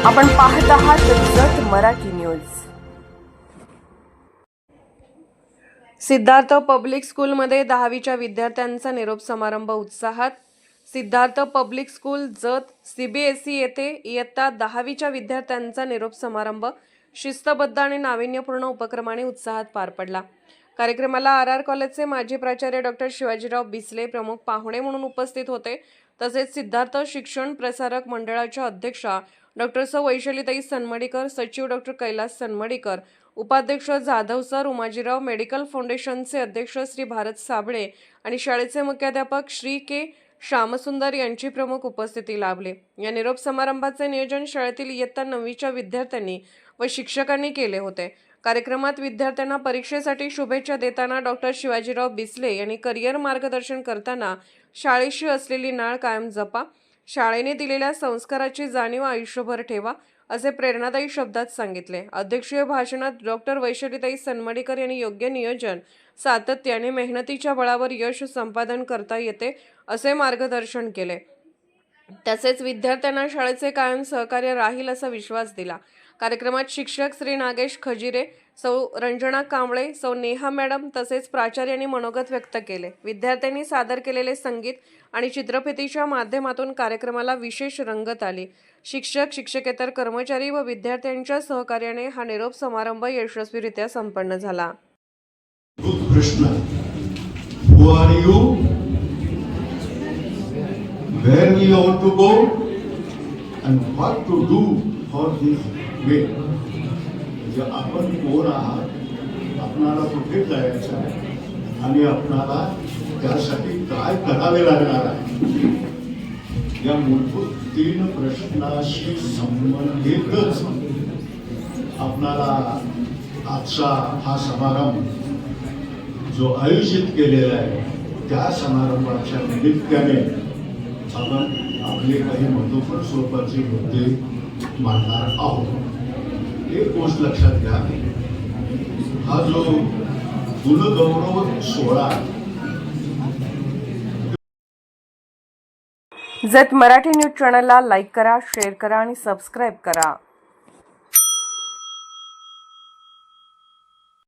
आपण पाहत आहात जत मराठी न्यूज। सिद्धार्थ पब्लिक स्कूलमध्ये 10वीच्या विद्यार्थ्यांचा निरोप समारंभ उत्साहात। Siddharth public school Jath CBSE येथे इयत्ता 10वीच्या विद्यार्थ्यांचा निरोप समारंभ शिस्तबद्ध आणि नाविन्यपूर्ण उपक्रमाने उत्साहात पार पडला। कार्यक्रमाला RR कॉलेजचे माजी प्राचार्य डॉक्टर शिवाजीराव बिसले प्रमुख पाहुणे म्हणून उपस्थित होते। तसेच सिद्धार्थ शिक्षण प्रसारक मंडळाच्या अध्यक्षा डॉक्टर वैशालीताई सनमडीकर, सचिव डॉक्टर कैलास सनमडीकर, उपाध्यक्ष जाधव सर, उमाजीराव मेडिकल फाउंडेशनचे अध्यक्ष श्री भारत साबळे आणि शाळेचे मुख्याध्यापक श्री के श्यामसुंदर यांची प्रमुख उपस्थिती लाभली। या निरोप समारंभाचे नियोजन शाळेतील इयत्ता 9वीच्या विद्यार्थ्यांनी व शिक्षकांनी केले होते। कार्यक्रमात विद्यार्थ्यांना परीक्षेसाठी शुभेच्छा देताना डॉक्टर शिवाजीराव बिसले यांनी करिअर मार्गदर्शन करताना शाळेशी असलेली नाळ कायम जपा, शाळेने दिलेल्या संस्काराची जाणीव आयुष्यभर ठेवा असे प्रेरणादायी शब्दात सांगितले। अध्यक्षीय भाषणात डॉक्टर वैशालीताई सनमडीकर यांनी योग्य नियोजन, सातत्याने मेहनतीच्या बळावर यश संपादन करता येते असे मार्गदर्शन केले। तसेच विद्यार्थ्यांना शाळेचे कायम सहकार्य राहील असा विश्वास दिला। कार्यक्रमात शिक्षक श्री नागेश खजिरे, सौ रंजना कांबळे, सौ नेहा मॅडम तसेच प्राचार्यांनी मनोगत व्यक्त केले। विद्यार्थ्यांनी सादर केलेले संगीत आणि चित्रफितीच्या माध्यमातून कार्यक्रमाला विशेष रंगत आली। शिक्षक, शिक्षकेतर कर्मचारी व विद्यार्थ्यांच्या सहकार्याने हा निरोप समारंभ यशस्वीरित्या संपन्न झाला। Krishna, who are you? Where we want to go and what to do for this way. म्हणजे आपण कोण आहात, आपणाला कुठे जायचं आहे आणि आपणाला त्यासाठी काय करावे लागणार आहे, या मूलभूत 3 प्रश्नाशी संबंधितच आपणाला आजचा हा समारंभ जो आयोजित केलेला आहे त्या समारंभाच्या निमित्ताने आपण आपले काही महत्त्वपूर्ण स्वरूपाचे मुद्दे मांडणार आहोत। एक गोष्ट लक्षात घ्या, हा जो गुणगौरव सोहळा जत मराठी न्यूज चॅनलला लाईक करा, शेअर करा आणि सबस्क्राईब करा।